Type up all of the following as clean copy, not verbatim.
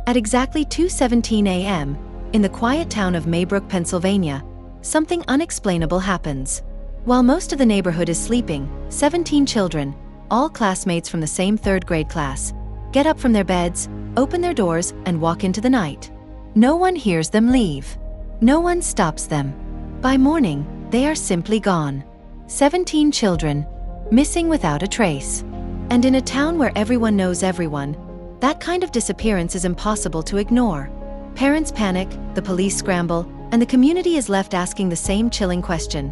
At exactly 2:17 a.m., in the quiet town of Maybrook, Pennsylvania, something unexplainable happens. While most of the neighborhood is sleeping, 17 children, all classmates from the same third-grade class, get up from their beds, open their doors, and walk into the night. No one hears them leave. No one stops them. By morning, they are simply gone. 17 children, missing without a trace. And in a town where everyone knows everyone, that kind of disappearance is impossible to ignore. Parents panic, the police scramble, and the community is left asking the same chilling question.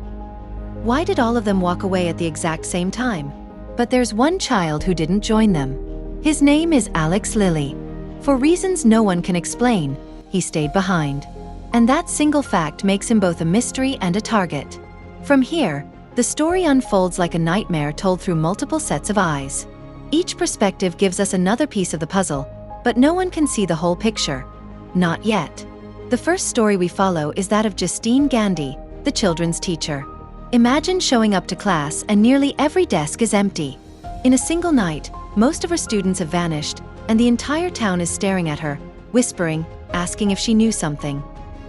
Why did all of them walk away at the exact same time? But there's one child who didn't join them. His name is Alex Lilly. For reasons no one can explain, he stayed behind. And that single fact makes him both a mystery and a target. From here, the story unfolds like a nightmare told through multiple sets of eyes. Each perspective gives us another piece of the puzzle, but no one can see the whole picture. Not yet. The first story we follow is that of Justine Gandhi, the children's teacher. Imagine showing up to class and nearly every desk is empty. In a single night, most of her students have vanished, and the entire town is staring at her, whispering, asking if she knew something.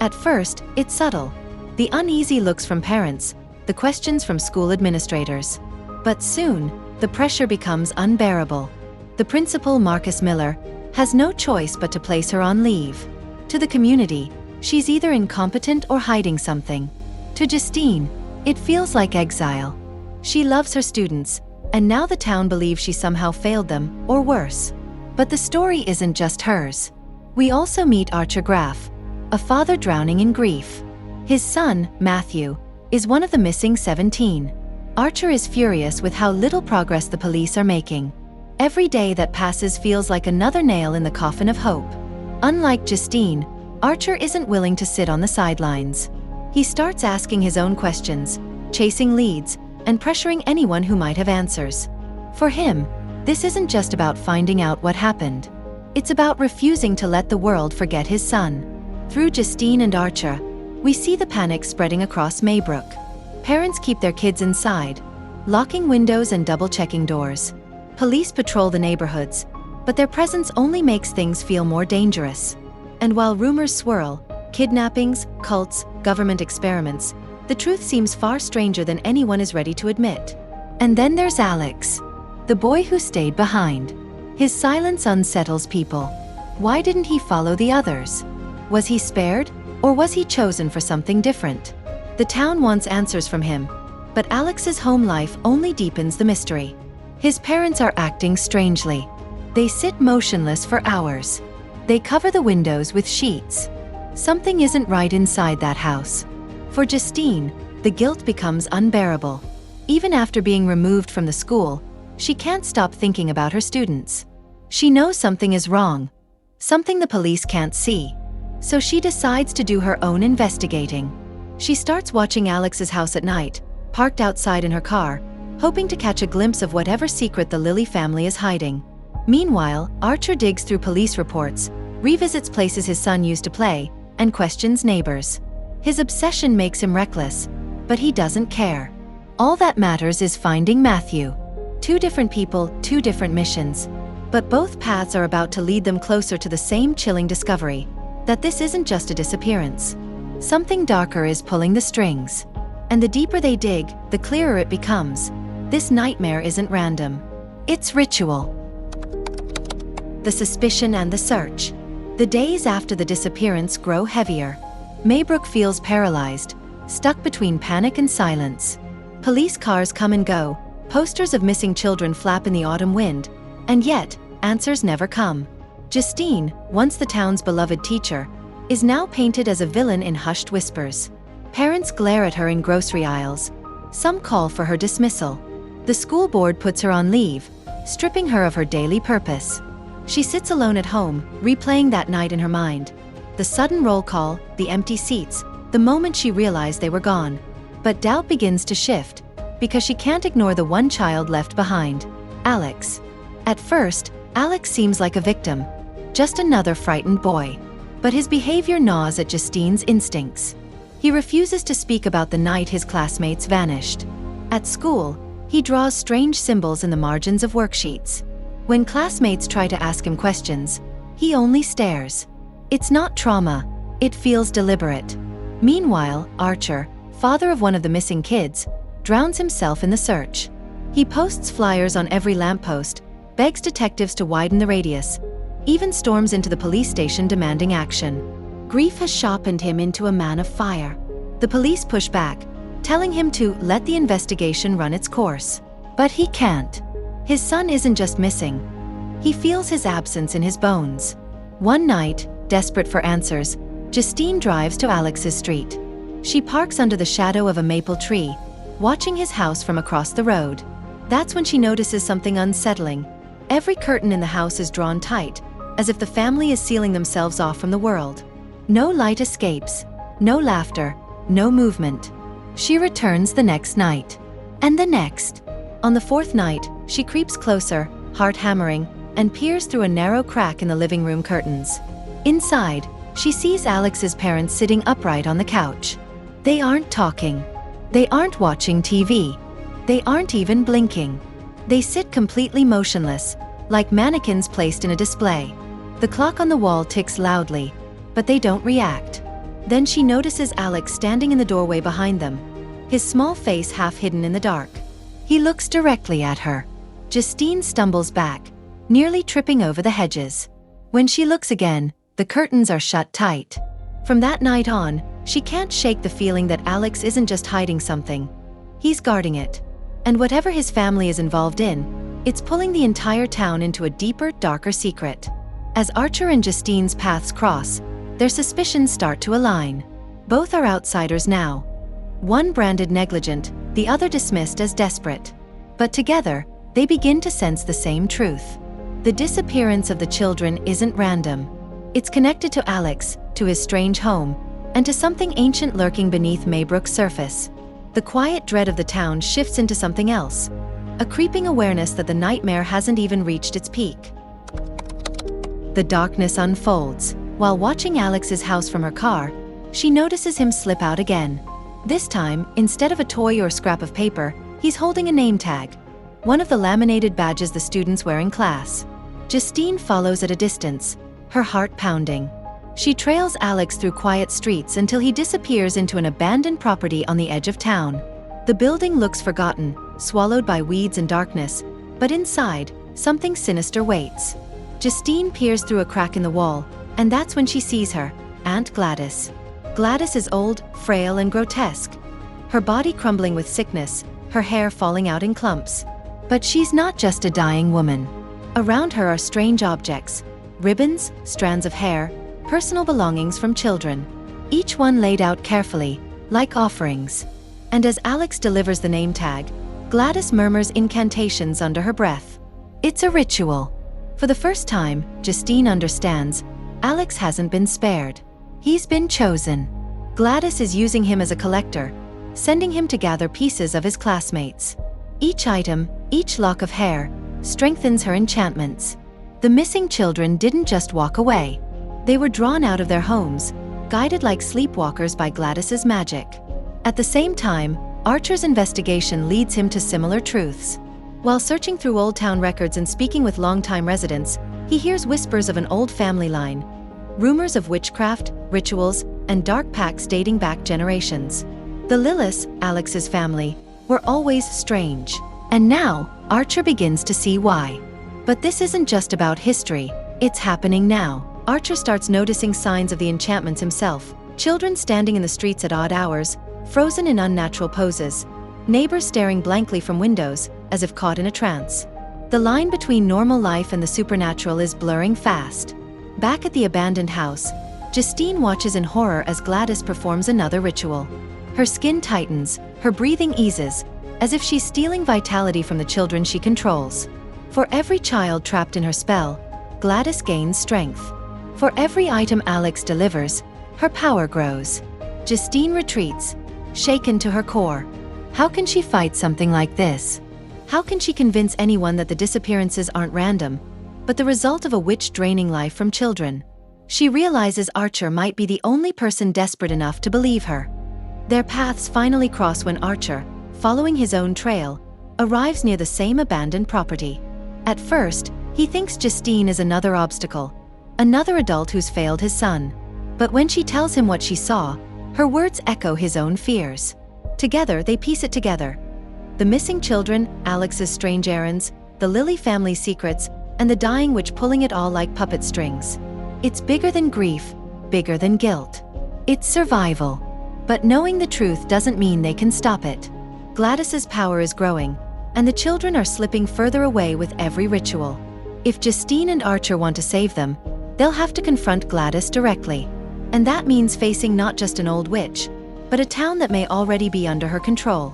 At first, it's subtle. The uneasy looks from parents, the questions from school administrators. But soon, the pressure becomes unbearable. The principal, Marcus Miller, has no choice but to place her on leave. To the community, she's either incompetent or hiding something. To Justine, it feels like exile. She loves her students, and now the town believes she somehow failed them, or worse. But the story isn't just hers. We also meet Archer Graff, a father drowning in grief. His son, Matthew, is one of the missing 17. Archer is furious with how little progress the police are making. Every day that passes feels like another nail in the coffin of hope. Unlike Justine, Archer isn't willing to sit on the sidelines. He starts asking his own questions, chasing leads, and pressuring anyone who might have answers. For him, this isn't just about finding out what happened. It's about refusing to let the world forget his son. Through Justine and Archer, we see the panic spreading across Maybrook. Parents keep their kids inside, locking windows and double-checking doors. Police patrol the neighborhoods, but their presence only makes things feel more dangerous. And while rumors swirl, kidnappings, cults, government experiments, the truth seems far stranger than anyone is ready to admit. And then there's Alex, the boy who stayed behind. His silence unsettles people. Why didn't he follow the others? Was he spared, or was he chosen for something different? The town wants answers from him, but Alex's home life only deepens the mystery. His parents are acting strangely. They sit motionless for hours. They cover the windows with sheets. Something isn't right inside that house. For Justine, the guilt becomes unbearable. Even after being removed from the school, she can't stop thinking about her students. She knows something is wrong, something the police can't see. So she decides to do her own investigating. She starts watching Alex's house at night, parked outside in her car, hoping to catch a glimpse of whatever secret the Lilly family is hiding. Meanwhile, Archer digs through police reports, revisits places his son used to play, and questions neighbors. His obsession makes him reckless, but he doesn't care. All that matters is finding Matthew. 2 different people, 2 different missions. But both paths are about to lead them closer to the same chilling discovery, that this isn't just a disappearance. Something darker is pulling the strings. And the deeper they dig, the clearer it becomes. This nightmare isn't random. It's ritual. The suspicion and the search. The days after the disappearance grow heavier. Maybrook feels paralyzed, stuck between panic and silence. Police cars come and go, posters of missing children flap in the autumn wind, and yet, answers never come. Justine, once the town's beloved teacher, is now painted as a villain in hushed whispers. Parents glare at her in grocery aisles. Some call for her dismissal. The school board puts her on leave, stripping her of her daily purpose. She sits alone at home, replaying that night in her mind. The sudden roll call, the empty seats, the moment she realized they were gone. But doubt begins to shift, because she can't ignore the one child left behind, Alex. At first, Alex seems like a victim, just another frightened boy. But his behavior gnaws at Justine's instincts. He refuses to speak about the night his classmates vanished. At school, he draws strange symbols in the margins of worksheets. When classmates try to ask him questions, He only stares. It's not trauma. It feels deliberate. Meanwhile, Archer, father of one of the missing kids, drowns himself in the search. He posts flyers on every lamppost, begs detectives to widen the radius, even storms into the police station demanding action. Grief has sharpened him into a man of fire. The police push back, telling him to let the investigation run its course. But he can't. His son isn't just missing. He feels his absence in his bones. One night, desperate for answers, Justine drives to Alex's street. She parks under the shadow of a maple tree, watching his house from across the road. That's when she notices something unsettling. Every curtain in the house is drawn tight, as if the family is sealing themselves off from the world. No light escapes, no laughter, no movement. She returns the next night. And the next. On the fourth night, she creeps closer, heart hammering, and peers through a narrow crack in the living room curtains. Inside, she sees Alex's parents sitting upright on the couch. They aren't talking. They aren't watching TV. They aren't even blinking. They sit completely motionless, like mannequins placed in a display. The clock on the wall ticks loudly, but they don't react. Then she notices Alex standing in the doorway behind them, his small face half hidden in the dark. He looks directly at her. Justine stumbles back, nearly tripping over the hedges. When she looks again, the curtains are shut tight. From that night on, she can't shake the feeling that Alex isn't just hiding something. He's guarding it. And whatever his family is involved in, it's pulling the entire town into a deeper, darker secret. As Archer and Justine's paths cross, their suspicions start to align. Both are outsiders now. One branded negligent, the other dismissed as desperate. But together, they begin to sense the same truth. The disappearance of the children isn't random. It's connected to Alex, to his strange home, and to something ancient lurking beneath Maybrook's surface. The quiet dread of the town shifts into something else, a creeping awareness that the nightmare hasn't even reached its peak. The darkness unfolds. While watching Alex's house from her car, she notices him slip out again. This time, instead of a toy or scrap of paper, he's holding a name tag, one of the laminated badges the students wear in class. Justine follows at a distance, her heart pounding. She trails Alex through quiet streets until he disappears into an abandoned property on the edge of town. The building looks forgotten, swallowed by weeds and darkness, but inside, something sinister waits. Justine peers through a crack in the wall, and that's when she sees her, Aunt Gladys. Gladys is old, frail, and grotesque, her body crumbling with sickness, her hair falling out in clumps. But she's not just a dying woman. Around her are strange objects, ribbons, strands of hair, personal belongings from children, each one laid out carefully, like offerings. And as Alex delivers the name tag, Gladys murmurs incantations under her breath. It's a ritual. For the first time, Justine understands, Alex hasn't been spared. He's been chosen. Gladys is using him as a collector, sending him to gather pieces of his classmates. Each item, each lock of hair, strengthens her enchantments. The missing children didn't just walk away. They were drawn out of their homes, guided like sleepwalkers by Gladys's magic. At the same time, Archer's investigation leads him to similar truths. While searching through old town records and speaking with longtime residents, he hears whispers of an old family line, rumors of witchcraft, rituals, and dark pacts dating back generations. The Lillis, Alex's family, were always strange. And now, Archer begins to see why. But this isn't just about history, it's happening now. Archer starts noticing signs of the enchantments himself. Children standing in the streets at odd hours, frozen in unnatural poses. Neighbors staring blankly from windows, as if caught in a trance. The line between normal life and the supernatural is blurring fast. Back at the abandoned house, Justine watches in horror as Gladys performs another ritual. Her skin tightens, her breathing eases, as if she's stealing vitality from the children she controls. For every child trapped in her spell, Gladys gains strength. For every item Alex delivers, her power grows. Justine retreats, shaken to her core. How can she fight something like this? How can she convince anyone that the disappearances aren't random, but the result of a witch draining life from children? She realizes Archer might be the only person desperate enough to believe her. Their paths finally cross when Archer, following his own trail, arrives near the same abandoned property. At first, he thinks Justine is another obstacle, another adult who's failed his son. But when she tells him what she saw, her words echo his own fears. Together, they piece it together. The missing children, Alex's strange errands, the Lily family's secrets, and the dying witch pulling it all like puppet strings. It's bigger than grief, bigger than guilt. It's survival. But knowing the truth doesn't mean they can stop it. Gladys's power is growing, and the children are slipping further away with every ritual. If Justine and Archer want to save them, they'll have to confront Gladys directly. And that means facing not just an old witch, but a town that may already be under her control.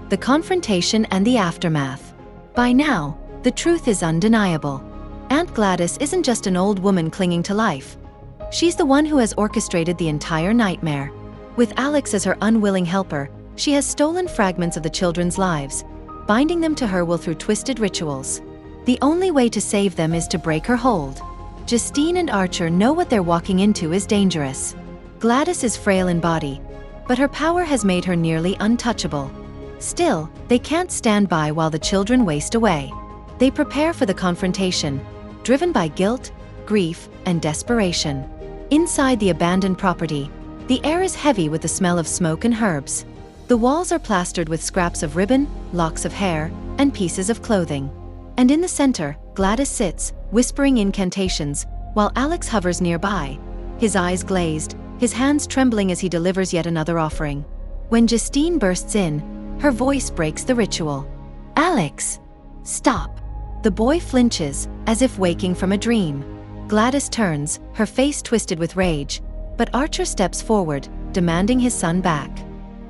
The confrontation and the aftermath. By now, the truth is undeniable. Aunt Gladys isn't just an old woman clinging to life. She's the one who has orchestrated the entire nightmare. With Alex as her unwilling helper, she has stolen fragments of the children's lives, binding them to her will through twisted rituals. The only way to save them is to break her hold. Justine and Archer know what they're walking into is dangerous. Gladys is frail in body, but her power has made her nearly untouchable. Still, they can't stand by while the children waste away. They prepare for the confrontation, driven by guilt, grief, and desperation. Inside the abandoned property, the air is heavy with the smell of smoke and herbs. The walls are plastered with scraps of ribbon, locks of hair, and pieces of clothing. And in the center, Gladys sits, whispering incantations, while Alex hovers nearby, his eyes glazed, his hands trembling as he delivers yet another offering. When Justine bursts in, her voice breaks the ritual. "Alex! Stop!" The boy flinches, as if waking from a dream. Gladys turns, her face twisted with rage, but Archer steps forward, demanding his son back.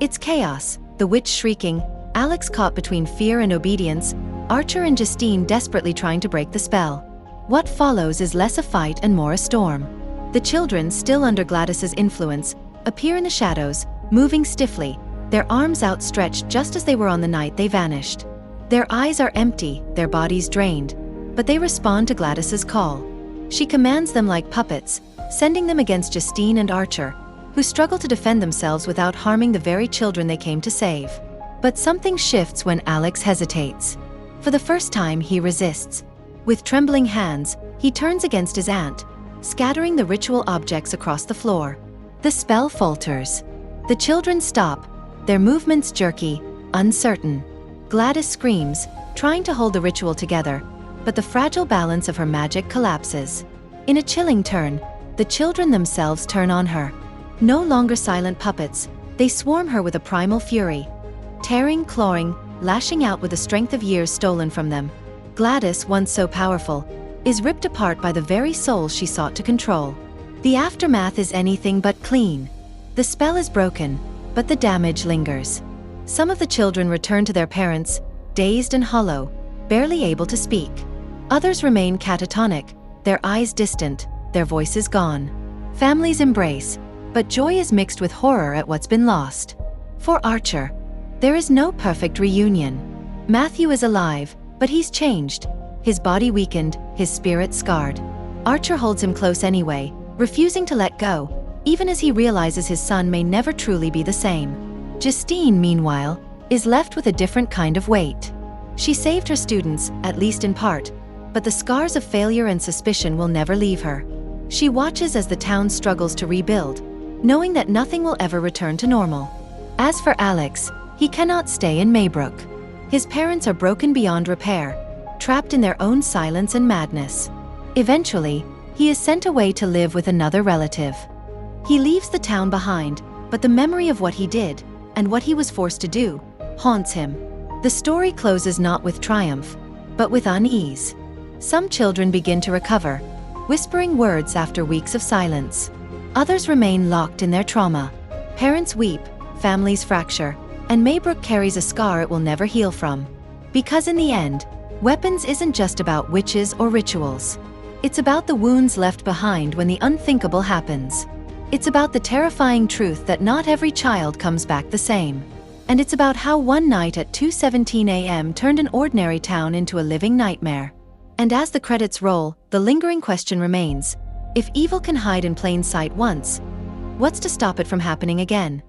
It's chaos, the witch shrieking, Alex caught between fear and obedience, Archer and Justine desperately trying to break the spell. What follows is less a fight and more a storm. The children, still under Gladys's influence, appear in the shadows, moving stiffly, their arms outstretched just as they were on the night they vanished. Their eyes are empty, their bodies drained, but they respond to Gladys's call. She commands them like puppets, sending them against Justine and Archer, who struggle to defend themselves without harming the very children they came to save. But something shifts when Alex hesitates. For the first time, he resists. With trembling hands, he turns against his aunt, scattering the ritual objects across the floor. The spell falters. The children stop, their movements jerky, uncertain. Gladys screams, trying to hold the ritual together, but the fragile balance of her magic collapses. In a chilling turn, the children themselves turn on her. No longer silent puppets, they swarm her with a primal fury. Tearing, clawing, lashing out with the strength of years stolen from them. Gladys, once so powerful, is ripped apart by the very soul she sought to control. The aftermath is anything but clean. The spell is broken, but the damage lingers. Some of the children return to their parents, dazed and hollow, barely able to speak. Others remain catatonic, their eyes distant, their voices gone. Families embrace, but joy is mixed with horror at what's been lost. For Archer, there is no perfect reunion. Matthew is alive, but he's changed. His body weakened, his spirit scarred. Archer holds him close anyway, refusing to let go, even as he realizes his son may never truly be the same. Justine, meanwhile, is left with a different kind of weight. She saved her students, at least in part, but the scars of failure and suspicion will never leave her. She watches as the town struggles to rebuild, knowing that nothing will ever return to normal. As for Alex, he cannot stay in Maybrook. His parents are broken beyond repair, trapped in their own silence and madness. Eventually, he is sent away to live with another relative. He leaves the town behind, but the memory of what he did, and what he was forced to do, haunts him. The story closes not with triumph, but with unease. Some children begin to recover, whispering words after weeks of silence. Others remain locked in their trauma. Parents weep, families fracture, and Maybrook carries a scar it will never heal from. Because in the end, weapons isn't just about witches or rituals. It's about the wounds left behind when the unthinkable happens. It's about the terrifying truth that not every child comes back the same. And it's about how one night at 2:17 a.m. turned an ordinary town into a living nightmare. And as the credits roll, the lingering question remains: if evil can hide in plain sight once, what's to stop it from happening again?